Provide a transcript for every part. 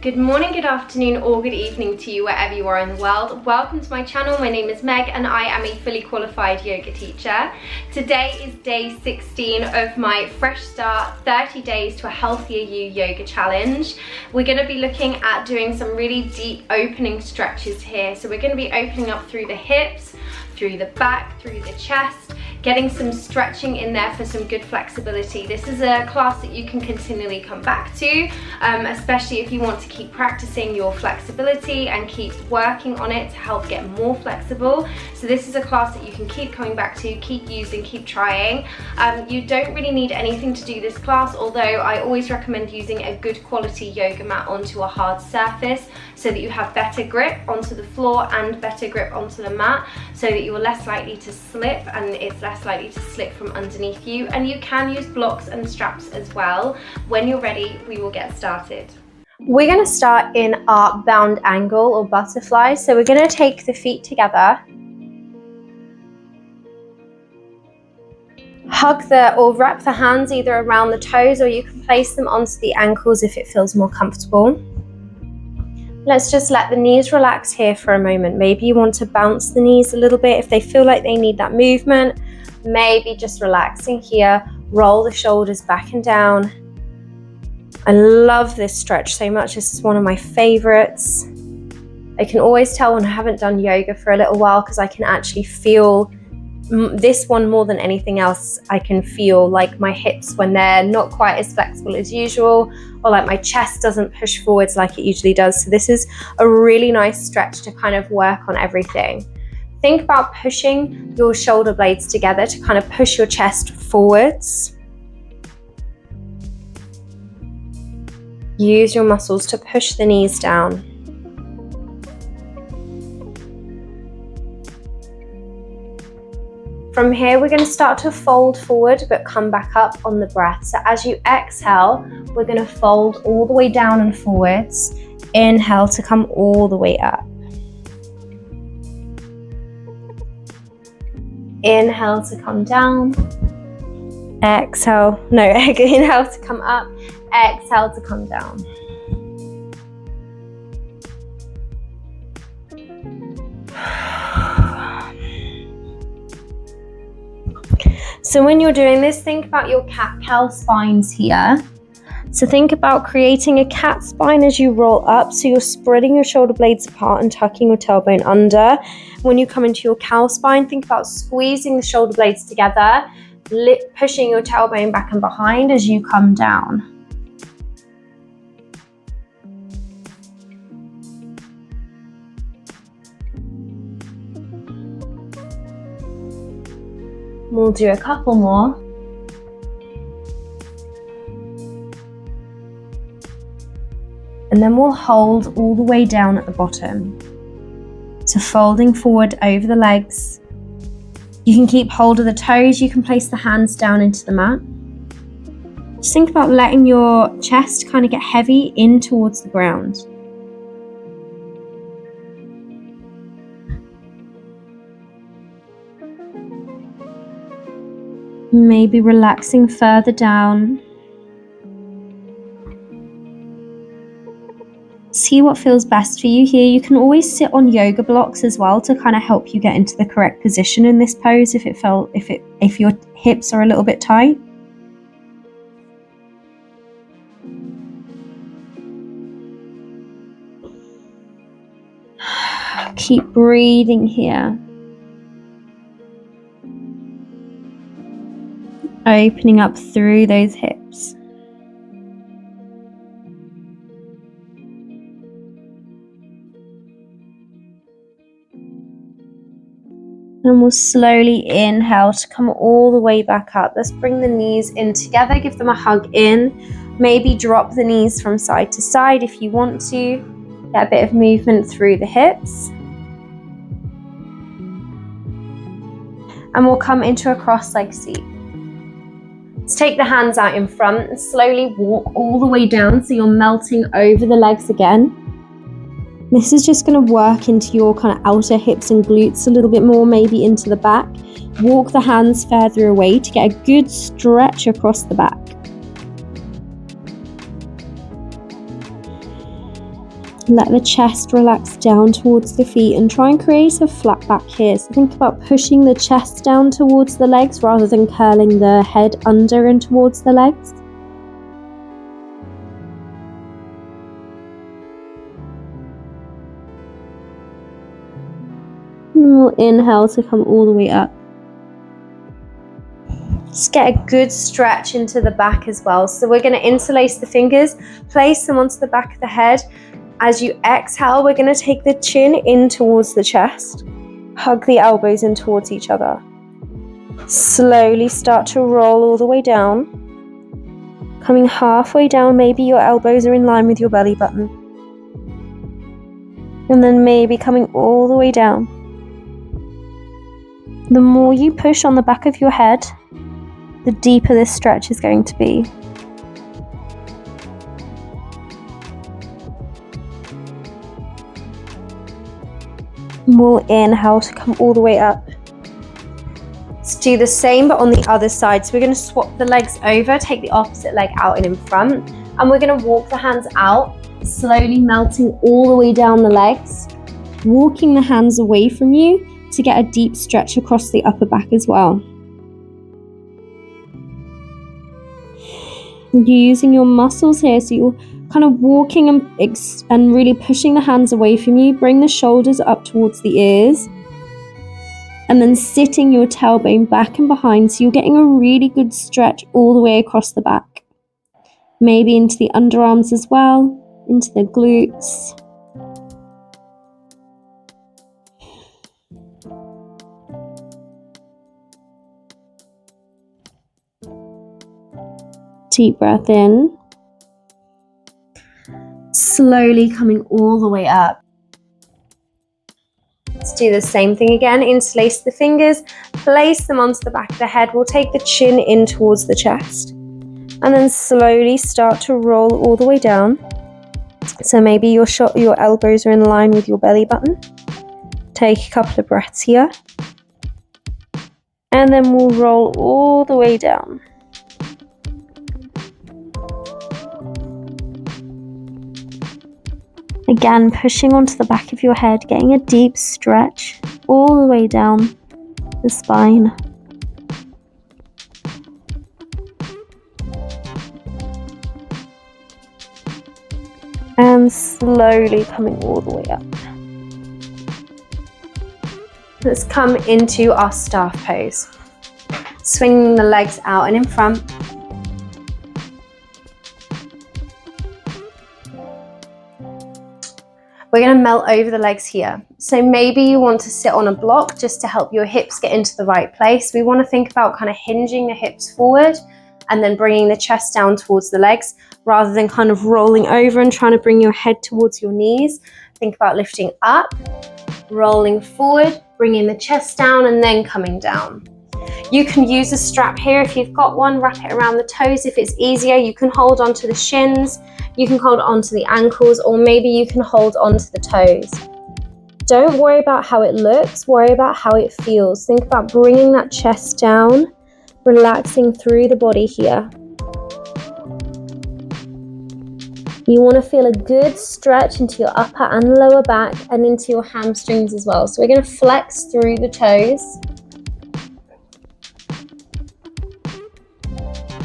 Good morning, good afternoon, or good evening to you wherever you are in the world. Welcome to my channel. My name is Meg and I am a fully qualified yoga teacher. Today is day 16 of my Fresh Start 30 Days to a Healthier You yoga challenge. We're going to be looking at doing some really deep opening stretches here. So we're going to be opening up through the hips, through the back, through the chest, getting some stretching in there for some good flexibility. This is a class that you can continually come back to, especially if you want to keep practicing your flexibility and keep working on it to help get more flexible. So this is a class that you can keep coming back to, keep using, keep trying. You don't really need anything to do this class, although I always recommend using a good quality yoga mat onto a hard surface so that you have better grip onto the floor and better grip onto the mat, so that you're less likely to slip and it's less likely to slip from underneath you. And you can use blocks and straps as well. When you're ready, we will get started. We're going to start in our bound angle or butterfly. So we're going to take the feet together, or wrap the hands either around the toes, or you can place them onto the ankles if it feels more comfortable. Let's just let the knees relax here for a moment. Maybe you want to bounce the knees a little bit if they feel like they need that movement. Maybe just relaxing here. Roll the shoulders back and down. I love this stretch so much. This is one of my favorites. I can always tell when I haven't done yoga for a little while because I can actually feel this one more than anything else. I can feel like my hips when they're not quite as flexible as usual, or like my chest doesn't push forwards like it usually does. So this is a really nice stretch to kind of work on everything. Think about pushing your shoulder blades together to kind of push your chest forwards. Use your muscles to push the knees down. From here, we're going to start to fold forward, but come back up on the breath. So as you exhale, we're going to fold all the way down and forwards. Inhale to come all the way up. Inhale to come down. Exhale, no, inhale to come up. Exhale to come down. So when you're doing this, think about your cat-cow spines here. So think about creating a cat spine as you roll up. So you're spreading your shoulder blades apart and tucking your tailbone under. When you come into your cow spine, think about squeezing the shoulder blades together, pushing your tailbone back and behind as you come down. We'll do a couple more. And then we'll hold all the way down at the bottom. So folding forward over the legs. You can keep hold of the toes. You can place the hands down into the mat. Just think about letting your chest kind of get heavy in towards the ground. Maybe relaxing further down. See what feels best for you here. You can always sit on yoga blocks as well to kind of help you get into the correct position in this pose if your hips are a little bit tight. Keep breathing here. Opening up through those hips. And we'll slowly inhale to come all the way back up. Let's bring the knees in together, give them a hug in. Maybe drop the knees from side to side if you want to. Get a bit of movement through the hips. And we'll come into a cross-leg seat. Let's take the hands out in front and slowly walk all the way down so you're melting over the legs again. This is just going to work into your kind of outer hips and glutes a little bit more, maybe into the back. Walk the hands further away to get a good stretch across the back. Let the chest relax down towards the feet and try and create a flat back here. So think about pushing the chest down towards the legs rather than curling the head under and towards the legs. And we'll inhale to come all the way up. Just get a good stretch into the back as well. So we're going to interlace the fingers, place them onto the back of the head. As you exhale, we're going to take the chin in towards the chest. Hug the elbows in towards each other. Slowly start to roll all the way down. Coming halfway down, maybe your elbows are in line with your belly button. And then maybe coming all the way down. The more you push on the back of your head, the deeper this stretch is going to be. We'll inhale to come all the way up. Let's do the same but on the other side. So we're going to swap the legs over, take the opposite leg out and in front, and we're going to walk the hands out, slowly melting all the way down the legs, walking the hands away from you to get a deep stretch across the upper back as well. You're using your muscles here, so you're kind of walking and really pushing the hands away from you. Bring the shoulders up towards the ears and then sitting your tailbone back and behind, so you're getting a really good stretch all the way across the back. Maybe into the underarms as well, into the glutes. Deep breath in. Slowly coming all the way up. Let's do the same thing again. Interlace the fingers, place them onto the back of the head. We'll take the chin in towards the chest. And then slowly start to roll all the way down. So maybe your elbows are in line with your belly button. Take a couple of breaths here. And then we'll roll all the way down. Again, pushing onto the back of your head, getting a deep stretch all the way down the spine. And slowly coming all the way up. Let's come into our staff pose. Swinging the legs out and in front. We're going to melt over the legs here. So maybe you want to sit on a block just to help your hips get into the right place. We want to think about kind of hinging the hips forward and then bringing the chest down towards the legs rather than kind of rolling over and trying to bring your head towards your knees. Think about lifting up, rolling forward, bringing the chest down and then coming down. You can use a strap here if you've got one, wrap it around the toes. If it's easier, you can hold onto the shins, you can hold onto the ankles, or maybe you can hold onto the toes. Don't worry about how it looks, worry about how it feels. Think about bringing that chest down, relaxing through the body here. You want to feel a good stretch into your upper and lower back and into your hamstrings as well. So we're going to flex through the toes.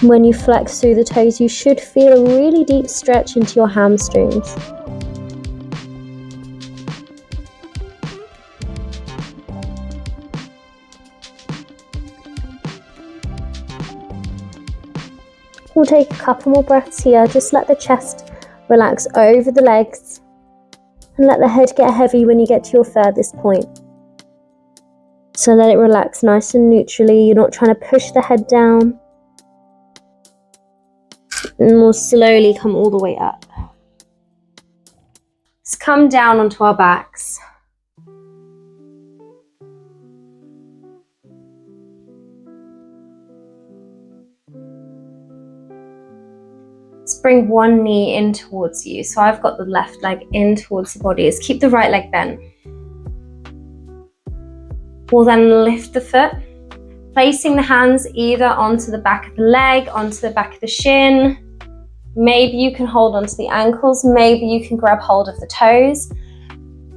When you flex through the toes, you should feel a really deep stretch into your hamstrings. We'll take a couple more breaths here. Just let the chest relax over the legs and let the head get heavy when you get to your furthest point. So let it relax nice and neutrally. You're not trying to push the head down. And we'll slowly come all the way up. Let's come down onto our backs. Let's bring one knee in towards you. So I've got the left leg in towards the body. Let's keep the right leg bent. We'll then lift the foot, placing the hands either onto the back of the leg, onto the back of the shin, Maybe you can hold onto the ankles, maybe you can grab hold of the toes.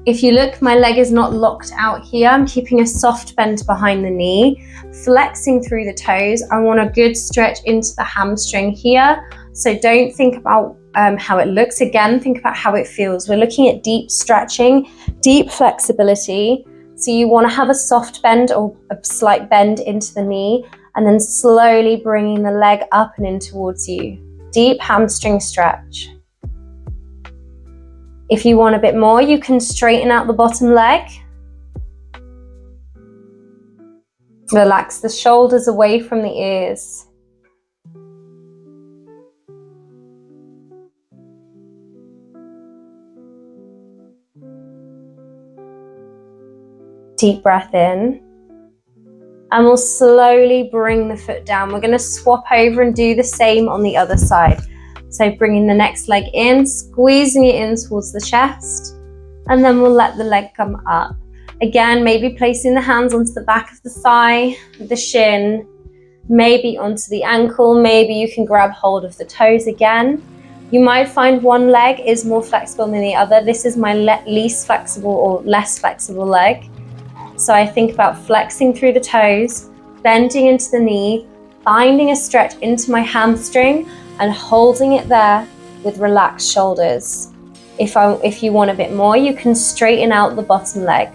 If you look, my leg is not locked out here. I'm keeping a soft bend behind the knee, flexing through the toes. I want a good stretch into the hamstring here. So don't think about how it looks. Again, think about how it feels. We're looking at deep stretching, deep flexibility. So you want to have a soft bend or a slight bend into the knee, and then slowly bringing the leg up and in towards you. Deep hamstring stretch. If you want a bit more, you can straighten out the bottom leg. Relax the shoulders away from the ears. Deep breath in. And we'll slowly bring the foot down. We're going to swap over and do the same on the other side. So bringing the next leg in, squeezing it in towards the chest, and then we'll let the leg come up. Again, maybe placing the hands onto the back of the thigh, the shin, maybe onto the ankle, maybe you can grab hold of the toes again. You might find one leg is more flexible than the other. This is my least flexible or less flexible leg. So I think about flexing through the toes, bending into the knee, finding a stretch into my hamstring, and holding it there with relaxed shoulders. If you want a bit more, you can straighten out the bottom leg.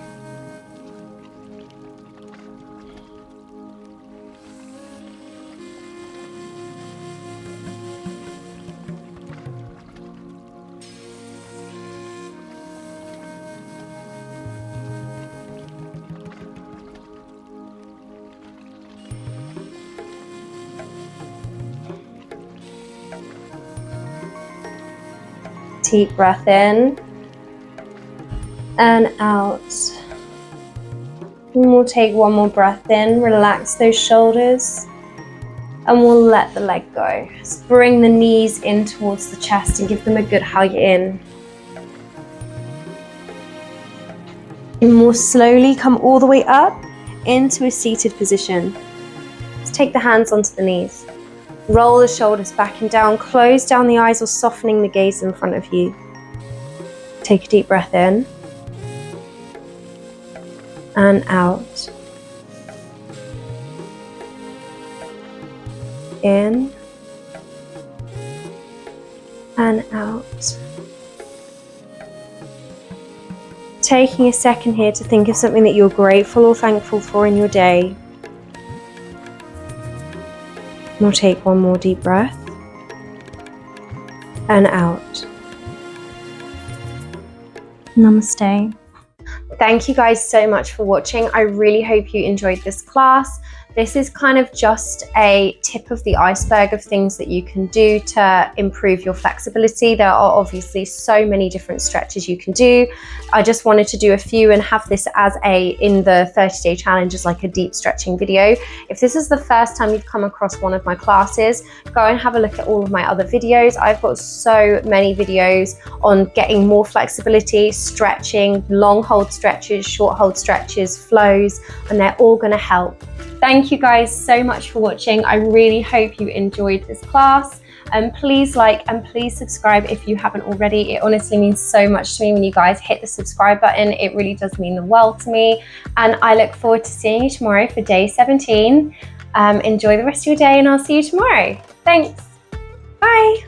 Deep breath in and out. And we'll take one more breath in, relax those shoulders, and we'll let the leg go. Just bring the knees in towards the chest and give them a good hug in. And we'll slowly come all the way up into a seated position. Let's take the hands onto the knees. Roll the shoulders back and down, close down the eyes or softening the gaze in front of you. Take a deep breath in and out. In and out. Taking a second here to think of something that you're grateful or thankful for in your day. We'll take one more deep breath and out. Namaste. Thank you guys so much for watching. I really hope you enjoyed this class. This is kind of just a tip of the iceberg of things that you can do to improve your flexibility. There are obviously so many different stretches you can do. I just wanted to do a few and have this as in the 30-day challenge as like a deep stretching video. If this is the first time you've come across one of my classes, go and have a look at all of my other videos. I've got so many videos on getting more flexibility, stretching, long hold stretches, short hold stretches, flows, and they're all going to help. Thank you guys so much for watching. I really hope you enjoyed this class. Please like and please subscribe if you haven't already. It honestly means so much to me when you guys hit the subscribe button. It really does mean the world to me. And I look forward to seeing you tomorrow for day 17. Enjoy the rest of your day and I'll see you tomorrow. Thanks. Bye.